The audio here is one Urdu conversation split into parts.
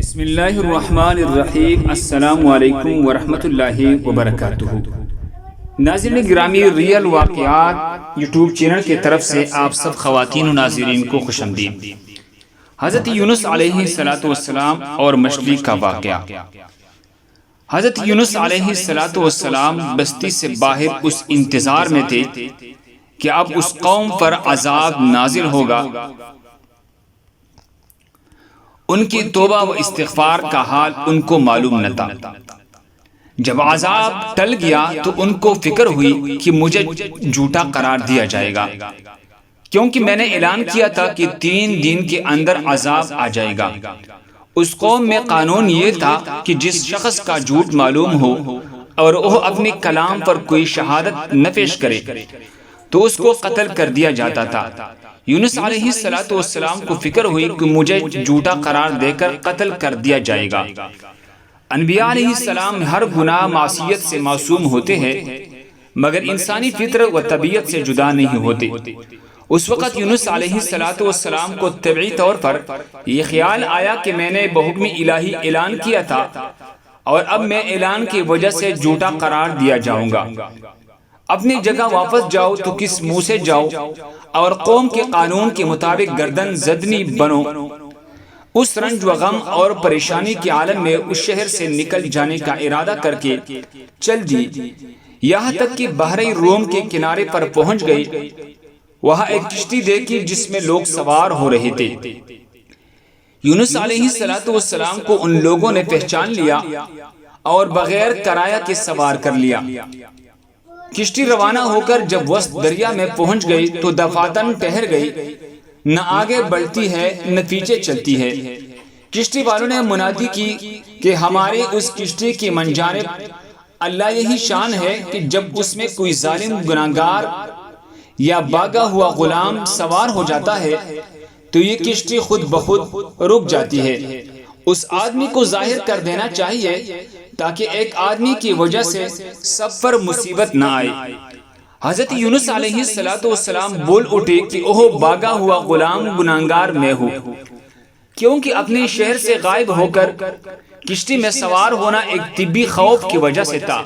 بسم اللہ الرحمن الرحیم۔ السلام علیکم ورحمۃ اللہ وبرکاتہ۔ ناظرین گرامی، ریئل واقعات یوٹیوب چینل کی طرف سے آپ سب خواتین و ناظرین کو خوش آمدید۔ حضرت یونس علیہ السلام اور مچھلی کا واقعہ۔ حضرت یونس علیہ السلام بستی سے باہر اس انتظار میں تھے کہ اب اس قوم پر عذاب نازل ہوگا۔ ان کی توبہ و استغفار کا حال ان کو معلوم نہ تھا۔ جب عذاب ٹل گیا تو ان کو فکر ہوئی کہ مجھے جھوٹا قرار دیا جائے گا، کیونکہ میں نے اعلان کیا تھا کہ 3 دن کے اندر عذاب آ جائے گا۔ اس قوم میں قانون یہ تھا کہ جس شخص کا جھوٹ معلوم ہو اور وہ اپنے کلام پر کوئی شہادت نہ پیش کرے تو اس کو قتل کر دیا جاتا تھا۔ یونس علیہ السلام کو فکر ہوئی کہ مجھے جھوٹا قرار دے کر قتل کر دیا جائے گا۔ انبیاء علیہ السلام ہر گناہ معصیت سے معصوم ہوتے ہیں، مگر انسانی فطرت و طبیعت سے جدا نہیں ہوتے۔ اس وقت یونس علیہ السلام کو طبعی طور پر یہ خیال آیا کہ میں نے بحکم الہی اعلان کیا تھا اور اب میں اعلان کی وجہ سے جھوٹا قرار دیا جاؤں گا۔ اپنی جگہ واپس جاؤ تو کس منہ سے جاؤ اور قوم کے قانون کے مطابق گردن زدنی بنو۔ اس رنج و غم اور پریشانی کے عالم میں اس شہر سے نکل جانے کا ارادہ کر کے چل دی، یہاں تک کہ بحر روم کے کنارے پر پہنچ گئی۔ وہاں ایک کشتی دیکھی جس میں لوگ سوار ہو رہے تھے۔ یونس علیہ السلام کو ان لوگوں نے پہچان لیا اور بغیر کرایہ کے سوار کر لیا۔ کشتی روانہ ہو کر جب وسط دریا میں پہنچ گئی تو دفاتن ٹھہر گئی، نہ آگے بڑھتی ہے نہ پیچھے چلتی ہے۔ کشتی والوں نے منادی کی کہ ہمارے اس کشتی کی منجانب اللہ یہی شان ہے کہ جب اس میں کوئی ظالم گناہگار یا باغا ہوا غلام سوار ہو جاتا ہے تو یہ کشتی خود بخود رک جاتی ہے۔ اس آدمی کو ظاہر کر دینا چاہیے تاکہ ایک آدمی کی وجہ سے سب پر مصیبت نہ آئے۔ حضرت یونس علیہ السلام بول اٹھے کہ اوہ باغا ہوا غلام گناہگار میں ہوں، کیونکہ اپنے شہر سے غائب ہو کر کشتی میں سوار ہونا ایک طبی خوف کی وجہ سے تھا،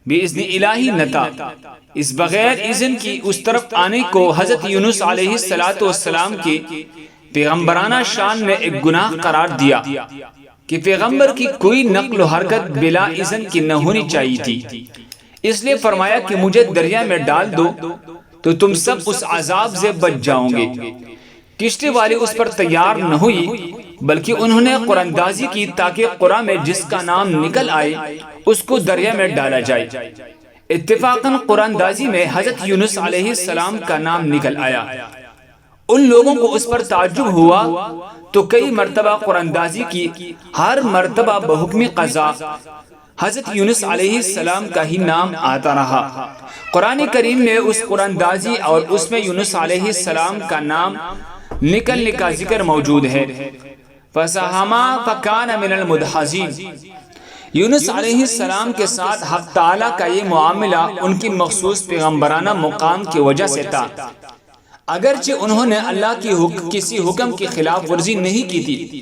بے اذن الہی نہ تھا۔ اس بغیر اذن کی اس طرف آنے کو حضرت یونس علیہ السلام کی پیغمبرانہ شان میں ایک گناہ قرار دیا کہ پیغمبر کی کوئی نقل و حرکت بلا اذن کی نہ ہونی چاہیے تھی۔ اس لیے فرمایا کہ مجھے دریا میں ڈال دو تو تم سب اس عذاب سے بچ جاؤ گے۔ کشتی والی اس پر تیار نہ ہوئی، بلکہ انہوں نے قرآن اندازی کی تاکہ قرآن میں جس کا نام نکل آئے اس کو دریا میں ڈالا جائے۔ اتفاقاً قرآن اندازی میں حضرت یونس علیہ السلام کا نام نکل آیا۔ ان لوگوں کو اس پر تعجب ہوا تو کئی مرتبہ قرآن اندازی کی، ہر مرتبہ بحکم قضا حضرت یونس علیہ السلام کا ہی نام آتا رہا۔ قرآن کریم میں اس قرآن اندازی اور اس میں یونس علیہ السلام کا نام نکلنے کا ذکر موجود ہے۔ فَسَاهَمَا فَكَانَ مِنَ الْمُدْحَضِينَ۔ یونس علیہ السلام کے ساتھ حق تعالیٰ کا یہ معاملہ ان کی مخصوص پیغمبرانہ مقام کی وجہ سے تھا۔ اگرچہ انہوں نے اللہ کی کسی حکم کی خلاف ورزی نہیں کی تھی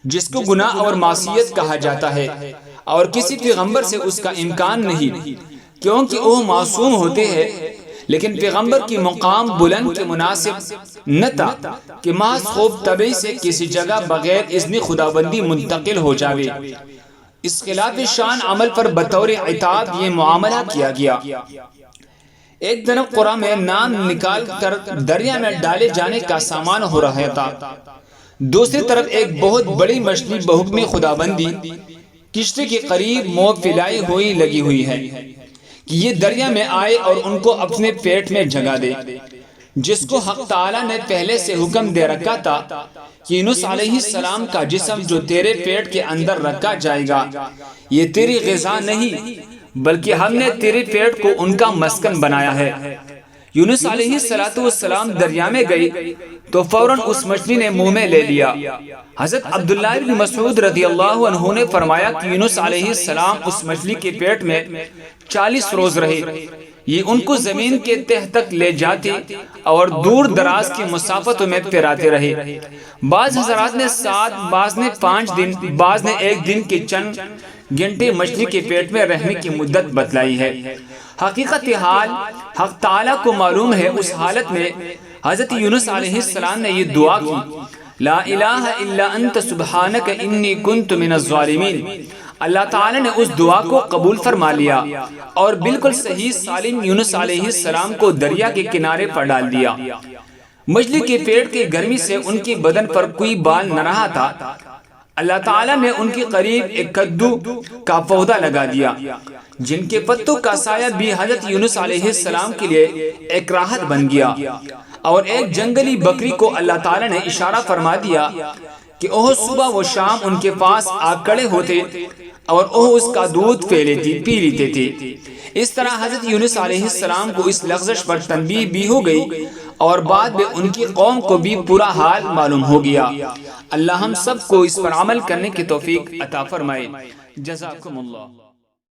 جس کو گناہ اور معصیت کہا جاتا ہے، اور کسی پیغمبر سے اس کا امکان نہیں کیونکہ وہ معصوم ہوتے ہیں، لیکن پیغمبر کی مقام بلند کے مناسب نہ تھا کہ محض خوف طبعی سے کسی جگہ بغیر اذن خداوندی منتقل ہو جاوے۔ اس خلاف شان عمل پر بطور عتاب یہ معاملہ کیا گیا۔ ایک طرف قرآن میں نام نکال کر دریا میں ڈالے جانے کا سامان ہو رہا تھا، دوسری طرف ایک بہت بڑی مچھلی بحکم خداوندی کشتی کے قریب منہ پھیلائے ہوئی لگی ہوئی ہے کہ یہ دریا میں آئے اور ان کو اپنے پیٹ میں جگہ دے، جس کو حق تعالیٰ نے پہلے سے حکم دے رکھا تھا کہ یونس علیہ السلام کا جسم جو تیرے پیٹ کے اندر رکھا جائے گا یہ تیری غذا نہیں بلکہ ہم نے تیرے پیٹ کو ان کا مسکن بنایا ہے۔ یونس علیہ السلام دریا میں گئی تو فوراً اس مچھلی نے منہ میں لے لیا۔ حضرت عبداللہ بن مسعود رضی اللہ عنہ نے فرمایا کہ یونس علیہ السلام اس مچھلی کے پیٹ میں 40 روز رہے، یہ ان کو زمین کے تہ تک لے جاتے اور دور دراز کی مسافتوں میں پھراتے رہے۔ بعض حضرات نے 7، بعض نے 5 دن، بعض نے 1 دن کے چند گھنٹے مچھلی کے پیٹ میں رہنے کی مدت بتلائی ہے۔ حقیقت حال حق تعالیٰ کو معلوم ہے۔ اس حالت میں حضرت یونس علیہ السلام نے یہ دعا کی، لا الہ الا انت سبحانک انی کنت من الظالمین۔ اللہ تعالیٰ نے اس دعا کو قبول فرما لیا اور بالکل صحیح سالم یونس علیہ السلام کو دریا کے کنارے پر ڈال دیا۔ مچھلی کے پیٹ کی گرمی سے ان کی بدن پر کوئی بال نہ رہا تھا۔ اللہ تعالیٰ نے ان کے قریب ایک کدو کا پودا لگا دیا، جن کے پتوں کا سایہ بھی حضرت یونس علیہ السلام کے لیے ایک راحت بن گیا، اور ایک جنگلی بکری کو اللہ تعالیٰ نے اشارہ فرما دیا کہ وہ صبح و شام ان کے پاس آ کھڑے ہوتے اور وہ اس کا دودھ پی لیتے تھے۔ اس طرح حضرت یونس علیہ السلام کو اس لغزش پر تنبیہ بھی ہو گئی اور بعد میں ان کی قوم کو بھی پورا حال معلوم ہو گیا۔ اللہ ہم سب کو اس پر عمل کرنے کی توفیق عطا فرمائے۔ جزاکم اللہ۔